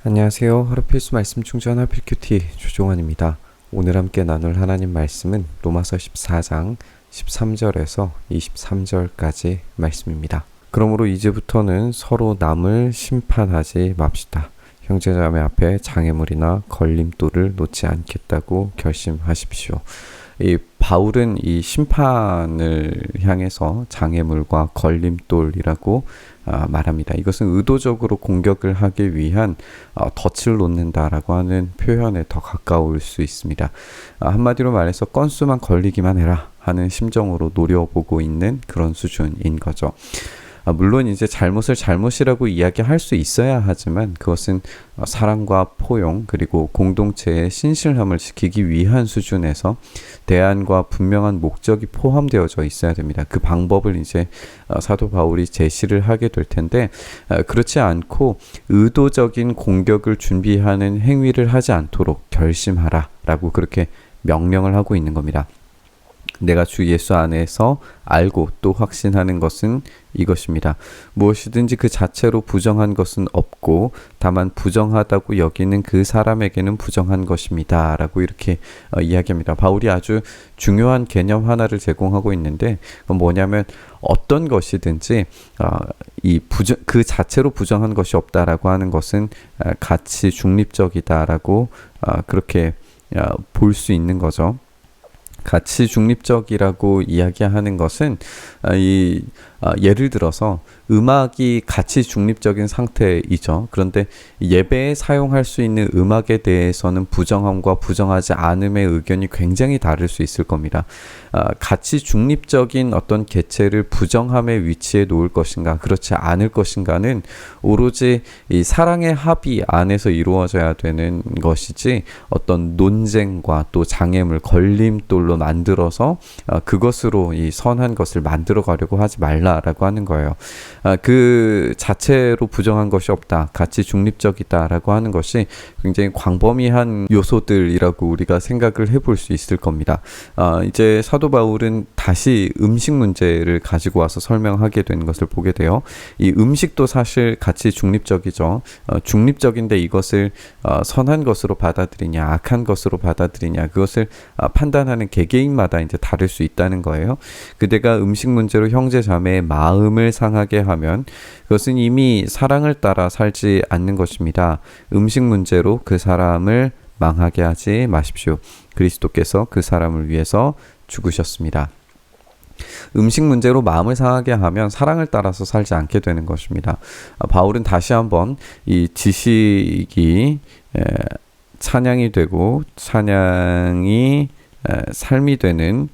안녕하세요. 하루 필수 말씀 충전 하필 큐티 조종환입니다. 오늘 함께 나눌 하나님 말씀은 로마서 14장 13절에서 23절까지 말씀입니다. 그러므로 이제부터는 서로 남을 심판하지 맙시다. 형제자매 앞에 장애물이나 걸림돌을 놓지 않겠다고 결심하십시오. 이 바울은 이 심판을 향해서 장애물과 걸림돌이라고 말합니다. 이것은 의도적으로 공격을 하기 위한 덫을 놓는다라고 하는 표현에 더 가까울 수 있습니다. 한마디로 말해서 건수만 걸리기만 해라 하는 심정으로 노려보고 있는 그런 수준인 거죠. 물론 이제 잘못을 잘못이라고 이야기할 수 있어야 하지만 그것은 사랑과 포용 그리고 공동체의 신실함을 지키기 위한 수준에서 대안과 분명한 목적이 포함되어져 있어야 됩니다. 그 방법을 이제 사도 바울이 제시를 하게 될 텐데 그렇지 않고 의도적인 공격을 준비하는 행위를 하지 않도록 결심하라 라고 그렇게 명령을 하고 있는 겁니다. 내가 주 예수 안에서 알고 또 확신하는 것은 이것입니다. 무엇이든지 그 자체로 부정한 것은 없고 다만 부정하다고 여기는 그 사람에게는 부정한 것입니다. 라고 이렇게 이야기합니다. 바울이 아주 중요한 개념 하나를 제공하고 있는데 그건 뭐냐면 어떤 것이든지 그 자체로 부정한 것이 없다라고 하는 것은 가치 중립적이다라고 그렇게 볼 수 있는 거죠. 가치 중립적이라고 이야기하는 것은 예를 들어서 음악이 가치 중립적인 상태이죠. 그런데 예배에 사용할 수 있는 음악에 대해서는 부정함과 부정하지 않음의 의견이 굉장히 다를 수 있을 겁니다. 가치 중립적인 어떤 개체를 부정함의 위치에 놓을 것인가 그렇지 않을 것인가는 오로지 이 사랑의 합의 안에서 이루어져야 되는 것이지 어떤 논쟁과 또 장애물 걸림돌로 만들어서 그것으로 이 선한 것을 만들어 가려고 하지 말라라고 하는 거예요. 그 자체로 부정한 것이 없다. 가치 중립적이다라고 하는 것이 굉장히 광범위한 요소들이라고 우리가 생각을 해볼 수 있을 겁니다. 이제 사도 바울은 다시 음식 문제를 가지고 와서 설명하게 된 것을 보게 돼요. 이 음식도 사실 가치 중립적이죠. 중립적인데 이것을 선한 것으로 받아들이냐 악한 것으로 받아들이냐 그것을 판단하는 개개인마다 이제 다를 수 있다는 거예요. 그대가 음식 문제로 형제 자매의 마음을 상하게 하면 그것은 이미 사랑을 따라 살지 않는 것입니다. 음식 문제로 그 사람을 망하게 하지 마십시오. 그리스도께서 그 사람을 위해서 죽으셨습니다. 음식 문제로 마음을 상하게 하면 사랑을 따라서 살지 않게 되는 것입니다. 바울은 다시 한번 이 지식이 찬양이 되고 찬양이 삶이 되는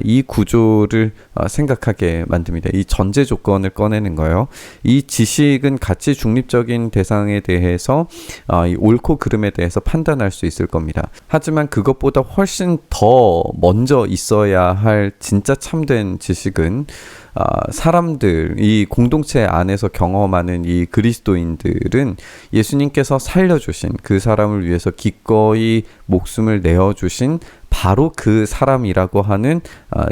이 구조를 생각하게 만듭니다. 이 전제 조건을 꺼내는 거예요. 이 지식은 가치 중립적인 대상에 대해서 이 옳고 그름에 대해서 판단할 수 있을 겁니다. 하지만 그것보다 훨씬 더 먼저 있어야 할 진짜 참된 지식은 사람들, 이 공동체 안에서 경험하는 이 그리스도인들은 예수님께서 살려주신 그 사람을 위해서 기꺼이 목숨을 내어주신 바로 그 사람이라고 하는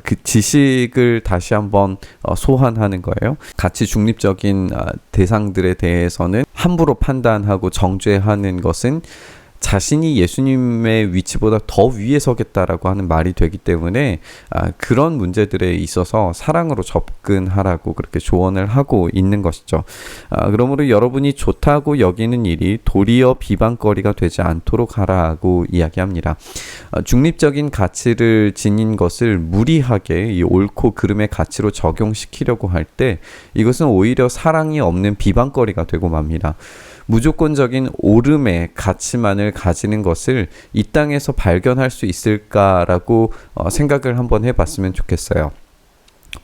그 지식을 다시 한번 소환하는 거예요. 가치 중립적인 대상들에 대해서는 함부로 판단하고 정죄하는 것은 자신이 예수님의 위치보다 더 위에 서겠다라고 하는 말이 되기 때문에 그런 문제들에 있어서 사랑으로 접근하라고 그렇게 조언을 하고 있는 것이죠. 그러므로 여러분이 좋다고 여기는 일이 도리어 비방거리가 되지 않도록 하라고 이야기합니다. 중립적인 가치를 지닌 것을 무리하게 이 옳고 그름의 가치로 적용시키려고 할 때 이것은 오히려 사랑이 없는 비방거리가 되고 맙니다. 무조건적인 옳음의 가치만을 가지는 것을 이 땅에서 발견할 수 있을까라고 생각을 한번 해봤으면 좋겠어요.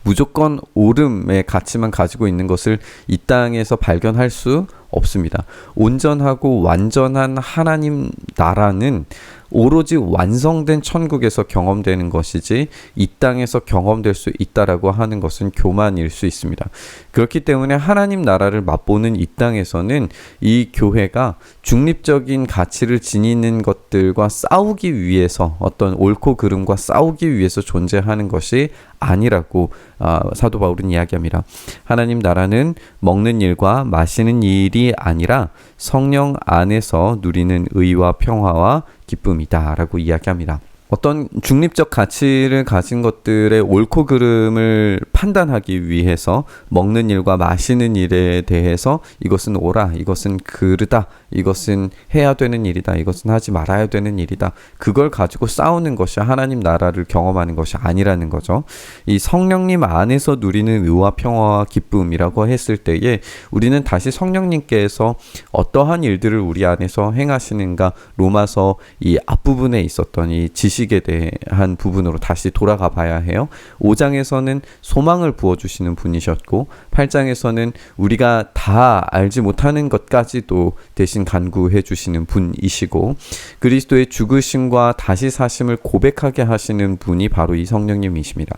무조건 옳음의 가치만 가지고 있는 것을 이 땅에서 발견할 수 없습니다. 온전하고 완전한 하나님 나라는 오로지 완성된 천국에서 경험되는 것이지 이 땅에서 경험될 수 있다라고 하는 것은 교만일 수 있습니다. 그렇기 때문에 하나님 나라를 맛보는 이 땅에서는 이 교회가 중립적인 가치를 지니는 것들과 싸우기 위해서 어떤 옳고 그름과 싸우기 위해서 존재하는 것이 아니라고 사도 바울은 이야기합니다. 하나님 나라는 먹는 일과 마시는 일이 성령이 아니라 성령 안에서 누리는 의와 평화와 기쁨이다라고 이야기합니다. 어떤 중립적 가치를 가진 것들의 옳고 그름을 판단하기 위해서 먹는 일과 마시는 일에 대해서 이것은 옳아, 이것은 그르다, 이것은 해야 되는 일이다, 이것은 하지 말아야 되는 일이다. 그걸 가지고 싸우는 것이 하나님 나라를 경험하는 것이 아니라는 거죠. 이 성령님 안에서 누리는 의와 평화와 기쁨이라고 했을 때에 우리는 다시 성령님께서 어떠한 일들을 우리 안에서 행하시는가, 로마서 이 앞부분에 있었던 이 지식에 대한 부분으로 다시 돌아가 봐야 해요. 5장에서는 소망을 부어주시는 분이셨고 8장에서는 우리가 다 알지 못하는 것까지도 대신 간구해 주시는 분이시고 그리스도의 죽으심과 다시 사심을 고백하게 하시는 분이 바로 이 성령님이십니다.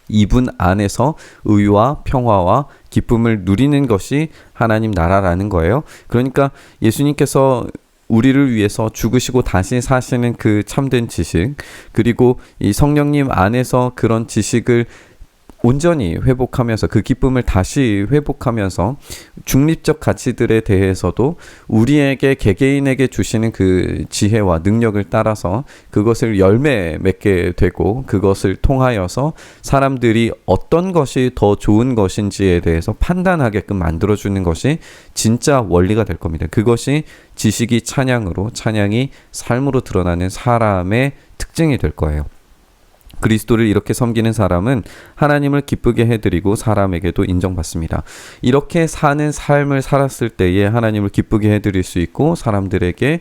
이분 안에서 의와 평화와 기쁨을 누리는 것이 하나님 나라라는 거예요. 그러니까 예수님께서 우리를 위해서 죽으시고 다시 사시는 그 참된 지식, 그리고 이 성령님 안에서 그런 지식을 온전히 회복하면서 그 기쁨을 다시 회복하면서 중립적 가치들에 대해서도 우리에게 개개인에게 주시는 그 지혜와 능력을 따라서 그것을 열매 맺게 되고 그것을 통하여서 사람들이 어떤 것이 더 좋은 것인지에 대해서 판단하게끔 만들어주는 것이 진짜 원리가 될 겁니다. 그것이 지식이 찬양으로, 찬양이 삶으로 드러나는 사람의 특징이 될 거예요. 그리스도를 이렇게 섬기는 사람은 하나님을 기쁘게 해드리고 사람에게도 인정받습니다. 이렇게 사는 삶을 살았을 때에 하나님을 기쁘게 해드릴 수 있고 사람들에게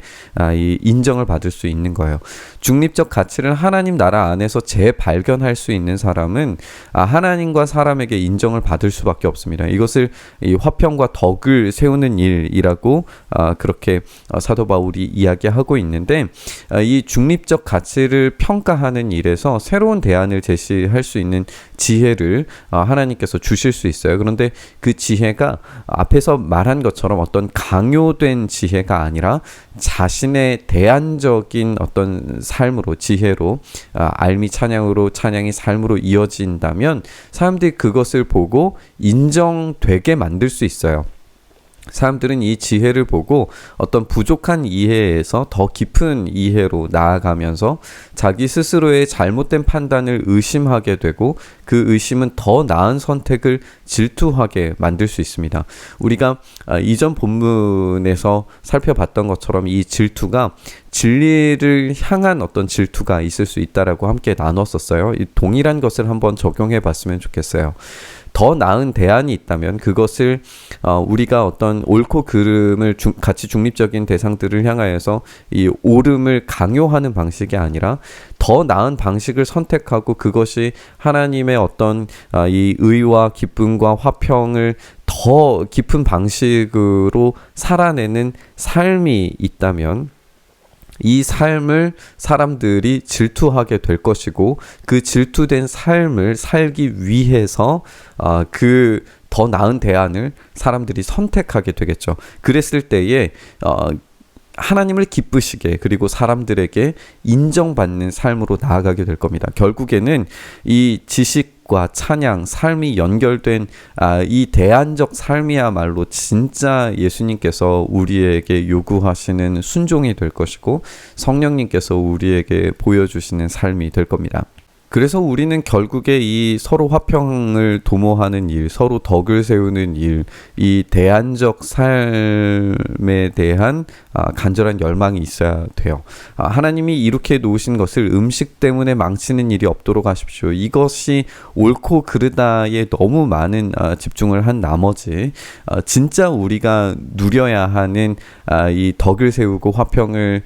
이 인정을 받을 수 있는 거예요. 중립적 가치를 하나님 나라 안에서 재발견할 수 있는 사람은 하나님과 사람에게 인정을 받을 수밖에 없습니다. 이것을 이 화평과 덕을 세우는 일이라고 그렇게 사도 바울이 이야기하고 있는데 이 중립적 가치를 평가하는 일에서 새로운 대안을 제시할 수 있는 지혜를 하나님께서 주실 수 있어요. 그런데 그 지혜가 앞에서 말한 것처럼 어떤 강요된 지혜가 아니라 자신의 대안적인 어떤 삶으로, 지혜로, 알미 찬양으로, 찬양이 삶으로 이어진다면 사람들이 그것을 보고 인정되게 만들 수 있어요. 사람들은 이 지혜를 보고 어떤 부족한 이해에서 더 깊은 이해로 나아가면서 자기 스스로의 잘못된 판단을 의심하게 되고 그 의심은 더 나은 선택을 질투하게 만들 수 있습니다. 우리가 이전 본문에서 살펴봤던 것처럼 이 질투가 진리를 향한 어떤 질투가 있을 수 있다라고 함께 나눴었어요. 이 동일한 것을 한번 적용해 봤으면 좋겠어요. 더 나은 대안이 있다면 그것을 우리가 어떤 옳고 그름을 가치 중립적인 대상들을 향하여서 이 옳음을 강요하는 방식이 아니라 더 나은 방식을 선택하고 그것이 하나님의 어떤 이 의와 기쁨과 화평을 더 깊은 방식으로 살아내는 삶이 있다면 이 삶을 사람들이 질투하게 될 것이고 그 질투된 삶을 살기 위해서 그 더 나은 대안을 사람들이 선택하게 되겠죠. 그랬을 때에 하나님을 기쁘시게 그리고 사람들에게 인정받는 삶으로 나아가게 될 겁니다. 결국에는 이 지식과 찬양, 삶이 연결된 이 대안적 삶이야말로 진짜 예수님께서 우리에게 요구하시는 순종이 될 것이고 성령님께서 우리에게 보여주시는 삶이 될 겁니다. 그래서 우리는 결국에 이 서로 화평을 도모하는 일, 서로 덕을 세우는 일, 이 대안적 삶에 대한 간절한 열망이 있어야 돼요. 하나님이 이렇게 놓으신 것을 음식 때문에 망치는 일이 없도록 하십시오. 이것이 옳고 그르다에 너무 많은 집중을 한 나머지 진짜 우리가 누려야 하는 이 덕을 세우고 화평을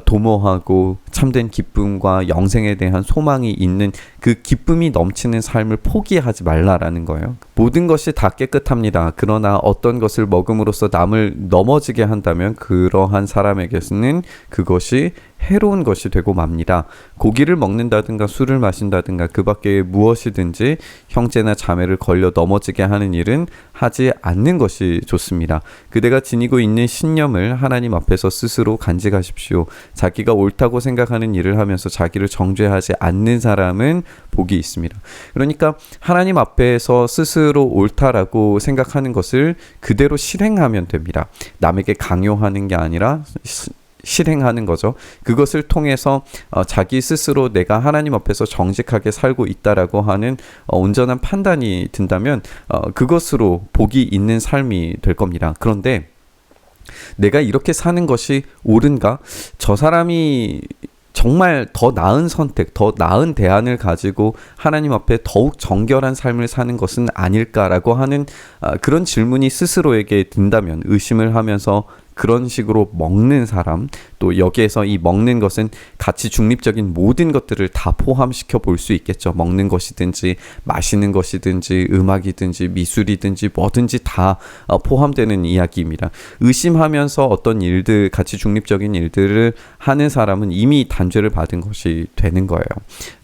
도모하고 참된 기쁨과 영생에 대한 소망이 있는 그 기쁨이 넘치는 삶을 포기하지 말라라는 거예요. 모든 것이 다 깨끗합니다. 그러나 어떤 것을 먹음으로써 남을 넘어지게 한다면 그러한 사람에게는 그것이 해로운 것이 되고 맙니다. 고기를 먹는다든가 술을 마신다든가 그 밖에 무엇이든지 형제나 자매를 걸려 넘어지게 하는 일은 하지 않는 것이 좋습니다. 그대가 지니고 있는 신념을 하나님 앞에서 스스로 간직하십시오. 자기가 옳다고 생각하는 일을 하면서 자기를 정죄하지 않는 사람은 복이 있습니다. 그러니까 하나님 앞에서 스스로 옳다라고 생각하는 것을 그대로 실행하면 됩니다. 남에게 강요하는 게 아니라 실행하는 거죠. 그것을 통해서 자기 스스로 내가 하나님 앞에서 정직하게 살고 있다라고 하는 온전한 판단이 든다면 그것으로 복이 있는 삶이 될 겁니다. 그런데 내가 이렇게 사는 것이 옳은가? 저 사람이 정말 더 나은 선택, 더 나은 대안을 가지고 하나님 앞에 더욱 정결한 삶을 사는 것은 아닐까라고 하는 그런 질문이 스스로에게 든다면, 의심을 하면서 그런 식으로 먹는 사람, 또 여기에서 이 먹는 것은 가치 중립적인 모든 것들을 다 포함시켜 볼 수 있겠죠. 먹는 것이든지 마시는 것이든지 음악이든지 미술이든지 뭐든지 다 포함되는 이야기입니다. 의심하면서 어떤 일들, 가치 중립적인 일들을 하는 사람은 이미 단죄를 받은 것이 되는 거예요.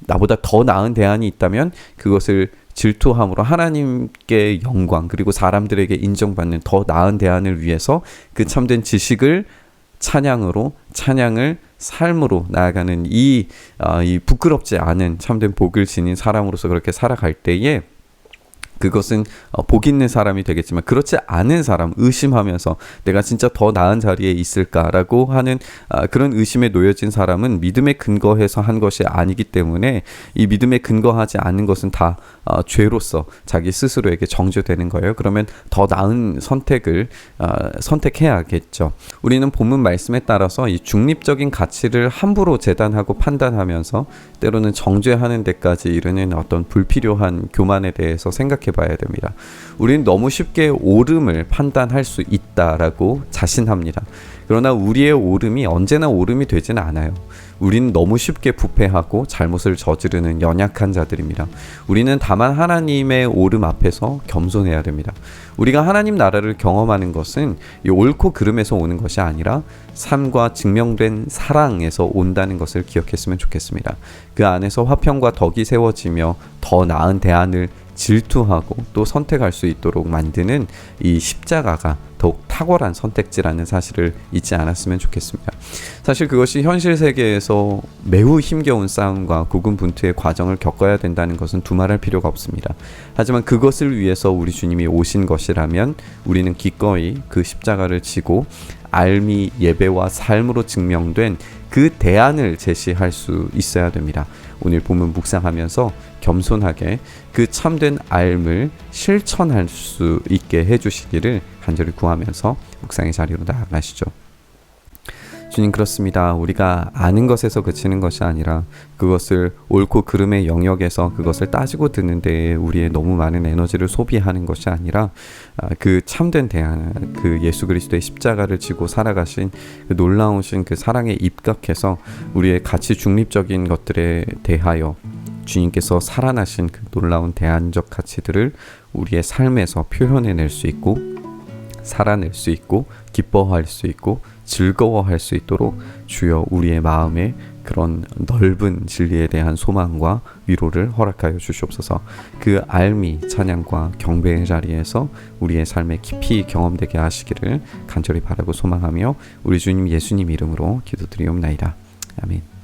나보다 더 나은 대안이 있다면 그것을 질투함으로 하나님께 영광, 그리고 사람들에게 인정받는 더 나은 대안을 위해서 그 참된 지식을 찬양을 삶으로 나아가는 이 부끄럽지 않은 참된 복을 지닌 사람으로서 그렇게 살아갈 때에 그것은 복 있는 사람이 되겠지만, 그렇지 않은 사람, 의심하면서 내가 진짜 더 나은 자리에 있을까라고 하는 그런 의심에 놓여진 사람은 믿음에 근거해서 한 것이 아니기 때문에 이 믿음에 근거하지 않는 것은 다 죄로서 자기 스스로에게 정죄되는 거예요. 그러면 더 나은 선택을 선택해야겠죠. 우리는 본문 말씀에 따라서 이 중립적인 가치를 함부로 재단하고 판단하면서 때로는 정죄하는 데까지 이르는 어떤 불필요한 교만에 대해서 생각해 봐야 됩니다. 우리는 너무 쉽게 옳음을 판단할 수 있다라고 자신합니다. 그러나 우리의 옳음이 언제나 옳음이 되지는 않아요. 우리는 너무 쉽게 부패하고 잘못을 저지르는 연약한 자들입니다. 우리는 다만 하나님의 옳음 앞에서 겸손해야 됩니다. 우리가 하나님 나라를 경험하는 것은 이 옳고 그름에서 오는 것이 아니라 삶과 증명된 사랑에서 온다는 것을 기억했으면 좋겠습니다. 그 안에서 화평과 덕이 세워지며 더 나은 대안을 질투하고 또 선택할 수 있도록 만드는 이 십자가가 더욱 탁월한 선택지라는 사실을 잊지 않았으면 좋겠습니다. 사실 그것이 현실 세계에서 매우 힘겨운 싸움과 고군분투의 과정을 겪어야 된다는 것은 두말할 필요가 없습니다. 하지만 그것을 위해서 우리 주님이 오신 것이라면 우리는 기꺼이 그 십자가를 지고 알미, 예배와 삶으로 증명된 그 대안을 제시할 수 있어야 됩니다. 오늘 본문 묵상하면서 겸손하게 그 참된 알을 실천할 수 있게 해주시기를 간절히 구하면서 묵상의 자리로 나아가시죠. 주님, 그렇습니다. 우리가 아는 것에서 그치는 것이 아니라 그것을 옳고 그름의 영역에서 그것을 따지고 드는 데에 우리의 너무 많은 에너지를 소비하는 것이 아니라 그 참된 대안, 그 예수 그리스도의 십자가를 지고 살아가신 그 놀라우신 그 사랑에 입각해서 우리의 가치 중립적인 것들에 대하여 주님께서 살아나신 그 놀라운 대안적 가치들을 우리의 삶에서 표현해낼 수 있고 살아낼 수 있고 기뻐할 수 있고 즐거워할 수 있도록 주여 우리의 마음에 그런 넓은 진리에 대한 소망과 위로를 허락하여 주시옵소서. 그 알미, 찬양과 경배의 자리에서 우리의 삶에 깊이 경험되게 하시기를 간절히 바라고 소망하며 우리 주님 예수님 이름으로 기도드리옵나이다. 아멘.